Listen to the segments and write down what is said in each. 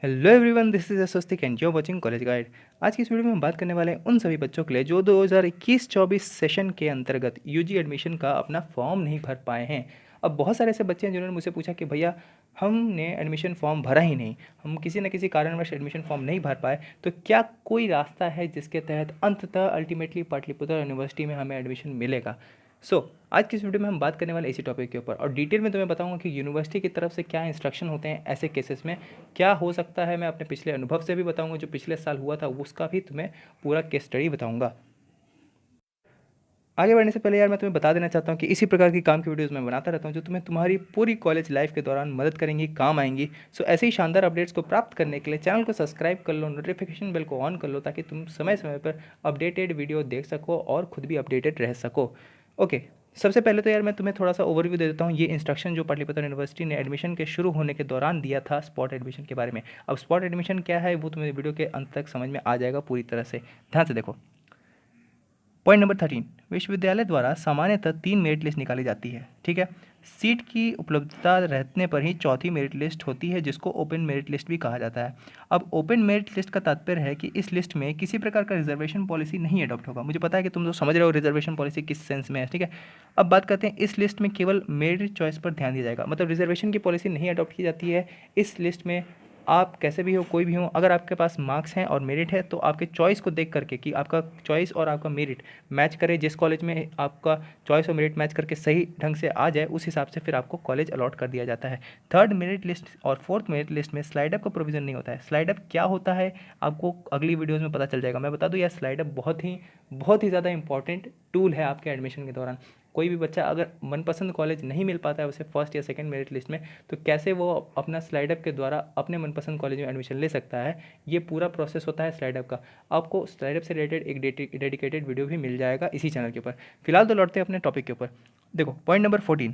Hello everyone, this is Swastik and you are watching College Guide. आज की इस video में हम बात करने वाले हैं उन सभी बच्चों के लिए जो 2021-24 सेशन के अंतर्गत यूजी एडमिशन का अपना फॉर्म नहीं भर पाए हैं। अब बहुत सारे ऐसे बच्चे हैं जिन्होंने मुझसे पूछा कि भैया हमने एडमिशन फॉर्म भरा ही नहीं, हम किसी न किसी कारणवश एडमिशन फॉर्म नहीं भर पाए, तो क्या कोई रास्ता है जिसके तहत अंततः अल्टीमेटली पाटलिपुत्र यूनिवर्सिटी में हमें एडमिशन मिलेगा। आज की इस वीडियो में हम बात करने वाले इसी टॉपिक के ऊपर और डिटेल में तुम्हें बताऊंगा कि यूनिवर्सिटी की तरफ से क्या इंस्ट्रक्शन होते हैं ऐसे केसेस में, क्या हो सकता है। मैं अपने पिछले अनुभव से भी बताऊंगा, जो पिछले साल हुआ था उसका भी तुम्हें पूरा केस स्टडी बताऊंगा। आगे बढ़ने से पहले यार मैं तुम्हें बता देना चाहता हूँ कि इसी प्रकार की काम की वीडियोस मैं बनाता रहता हूँ जो तुम्हें तुम्हारी पूरी कॉलेज लाइफ के दौरान मदद करेंगी, काम आएंगी। ऐसे ही शानदार अपडेट्स को प्राप्त करने के लिए चैनल को सब्सक्राइब कर लो, नोटिफिकेशन बेल को ऑन कर लो ताकि तुम समय समय पर अपडेटेड वीडियो देख सको और खुद भी अपडेटेड रह सको। ओके, सबसे पहले तो यार मैं तुम्हें थोड़ा सा ओवरव्यू दे देता हूँ। ये इंस्ट्रक्शन जो पाटलिपुत्र यूनिवर्सिटी ने एडमिशन के शुरू होने के दौरान दिया था स्पॉट एडमिशन के बारे में। अब स्पॉट एडमिशन क्या है वो तुम्हें वीडियो के अंत तक समझ में आ जाएगा पूरी तरह से। ध्यान से देखो। पॉइंट नंबर 13, विश्वविद्यालय द्वारा सामान्यतः 3 मेरिट लिस्ट निकाली जाती है। ठीक है, सीट की उपलब्धता रहने पर ही चौथी मेरिट लिस्ट होती है जिसको ओपन मेरिट लिस्ट भी कहा जाता है। अब ओपन मेरिट लिस्ट का तात्पर्य है कि इस लिस्ट में किसी प्रकार का रिजर्वेशन पॉलिसी नहीं अडॉप्ट होगा। मुझे पता है कि तुम लोग समझ रहे हो रिजर्वेशन पॉलिसी किस सेंस में है। ठीक है, अब बात करते हैं इस लिस्ट में केवल मेरिट चॉइस पर ध्यान दिया जाएगा, मतलब रिजर्वेशन की पॉलिसी नहीं अडॉप्ट की जाती है इस लिस्ट में। आप कैसे भी हो, कोई भी हो, अगर आपके पास मार्क्स हैं और मेरिट है तो आपके चॉइस को देख करके कि आपका चॉइस और आपका मेरिट मैच करे, जिस कॉलेज में आपका चॉइस और मेरिट मैच करके सही ढंग से आ जाए उस हिसाब से फिर आपको कॉलेज अलॉट कर दिया जाता है। थर्ड मेरिट लिस्ट और फोर्थ मेरिट लिस्ट में स्लाइड अप का प्रोविजन नहीं होता है। स्लाइड अप क्या होता है आपको अगली वीडियोज़ में पता चल जाएगा। मैं बता दूँ यार, स्लाइड अप बहुत ही ज़्यादा इंपॉर्टेंट टूल है आपके एडमिशन के दौरान। कोई भी बच्चा अगर मनपसंद कॉलेज नहीं मिल पाता है उसे फर्स्ट या सेकंड मेरिट लिस्ट में, तो कैसे वो अपना स्लाइड अप के द्वारा अपने मनपसंद कॉलेज में एडमिशन ले सकता है, ये पूरा प्रोसेस होता है स्लाइड अप का। आपको स्लाइड अप से रिलेटेड एक डेडिकेटेड वीडियो भी मिल जाएगा इसी चैनल के ऊपर। फिलहाल तो लौटते हैं अपने टॉपिक के ऊपर। देखो point number 14,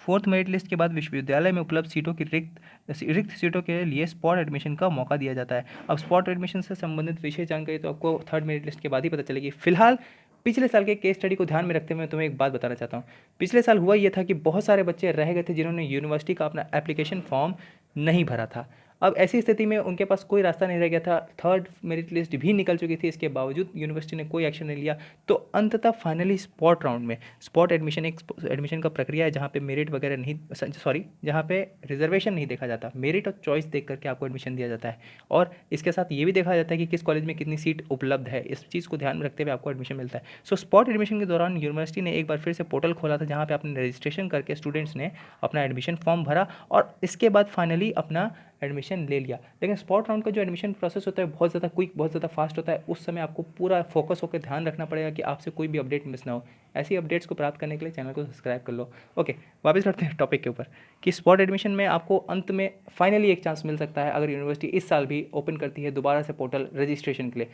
fourth merit list के बाद विश्वविद्यालय में उपलब्ध सीटों की रिक्त सीटों के लिए स्पॉट एडमिशन का मौका दिया जाता है। अब स्पॉट एडमिशन से संबंधित विशेष जानकारी तो आपको थर्ड मेरिट लिस्ट के बाद ही पता चलेगी। फिलहाल पिछले साल के केस स्टडी को ध्यान में रखते हुए मैं तुम्हें एक बात बताना चाहता हूँ। पिछले साल हुआ ये था कि बहुत सारे बच्चे रह गए थे जिन्होंने यूनिवर्सिटी का अपना एप्लीकेशन फॉर्म नहीं भरा था। अब ऐसी स्थिति में उनके पास कोई रास्ता नहीं रह गया था, थर्ड मेरिट लिस्ट भी निकल चुकी थी, इसके बावजूद यूनिवर्सिटी ने कोई एक्शन नहीं लिया। तो अंततः फाइनली स्पॉट राउंड में, स्पॉट एडमिशन एक एडमिशन का प्रक्रिया है जहाँ पे मेरिट वगैरह नहीं, सॉरी, जहाँ पे रिजर्वेशन नहीं देखा जाता, मेरिट और चॉइस देख करके आपको एडमिशन दिया जाता है। और इसके साथ ये भी देखा जाता है कि किस कॉलेज में कितनी सीट उपलब्ध है, इस चीज़ को ध्यान में रखते हुए आपको एडमिशन मिलता है। स्पॉट एडमिशन के दौरान यूनिवर्सिटी ने एक बार फिर से पोर्टल खोला था जहाँ पे आपने रजिस्ट्रेशन करके स्टूडेंट्स ने अपना एडमिशन फॉर्म भरा और इसके बाद फाइनली अपना एडमिशन ले लिया। लेकिन स्पॉट राउंड का जो एडमिशन प्रोसेस होता है बहुत ज़्यादा क्विक, बहुत ज़्यादा फास्ट होता है। उस समय आपको पूरा फोकस होकर ध्यान रखना पड़ेगा कि आपसे कोई भी अपडेट मिस ना हो। ऐसी अपडेट्स को प्राप्त करने के लिए चैनल को सब्सक्राइब कर लो। ओके, वापस लौटते हैं टॉपिक के ऊपर कि स्पॉट एडमिशन में आपको अंत में फाइनली एक चांस मिल सकता है अगर यूनिवर्सिटी इस साल भी ओपन करती है दोबारा से पोर्टल रजिस्ट्रेशन के लिए।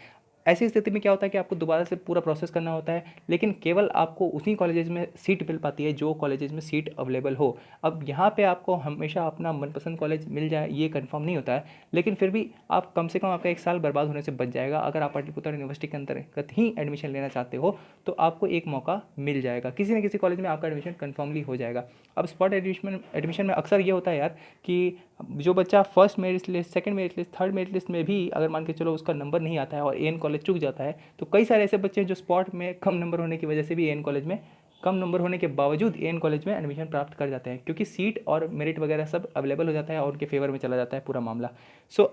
ऐसी स्थिति में क्या होता है कि आपको दोबारा से पूरा प्रोसेस करना होता है, लेकिन केवल आपको उसी कॉलेजेस में सीट मिल पाती है जो कॉलेजेस में सीट अवेलेबल हो। अब यहाँ पे आपको हमेशा अपना मनपसंद कॉलेज मिल जाए ये कंफर्म नहीं होता है, लेकिन फिर भी आप कम से कम आपका एक साल बर्बाद होने से बच जाएगा। अगर आप पाटलिपुत्र यूनिवर्सिटी के अंतर्गत ही एडमिशन लेना चाहते हो तो आपको एक मौका मिल जाएगा, किसी न किसी कॉलेज में आपका एडमिशन कन्फर्मली हो जाएगा। अब स्पॉट एडमिशन में अक्सर ये होता है यार कि जो बच्चा first merit list, second merit list, third merit list में भी अगर मान के चलो उसका नंबर नहीं आता है और एन कॉलेज चुक जाता है, तो कई सारे ऐसे बच्चे हैं जो स्पॉट में कम नंबर होने की वजह से भी एन कॉलेज में, कम नंबर होने के बावजूद एन कॉलेज में एडमिशन प्राप्त कर जाते हैं क्योंकि सीट और मेरिट वगैरह सब अवेलेबल हो जाता है और उनके फेवर में चला जाता है पूरा मामला।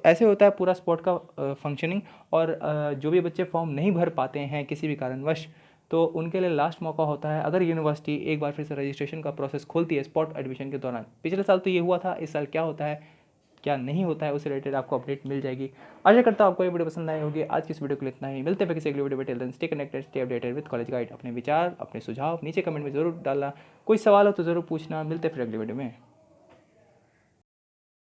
ऐसे होता है पूरा स्पॉट का फंक्शनिंग। और जो भी बच्चे फॉर्म नहीं भर पाते हैं किसी भी कारणवश, तो उनके लिए लास्ट मौका होता है अगर यूनिवर्सिटी एक बार फिर से रजिस्ट्रेशन का प्रोसेस खोलती है स्पॉट एडमिशन के दौरान। पिछले साल तो ये हुआ था, इस साल क्या होता है क्या नहीं होता है उससे रिलेटेड आपको अपडेट मिल जाएगी। आशा करता हूँ आपको ये वीडियो पसंद आई होगी। आज की इस वीडियो के लिए इतना ही, मिलते हैं किसी अगली वीडियो में। Till then stay connected, stay updated with College Guide. अपने विचार, अपने सुझाव नीचे कमेंट में जरूर डालना, कोई सवाल हो तो ज़रूर पूछना। मिलते हैं फिर अगली वीडियो में।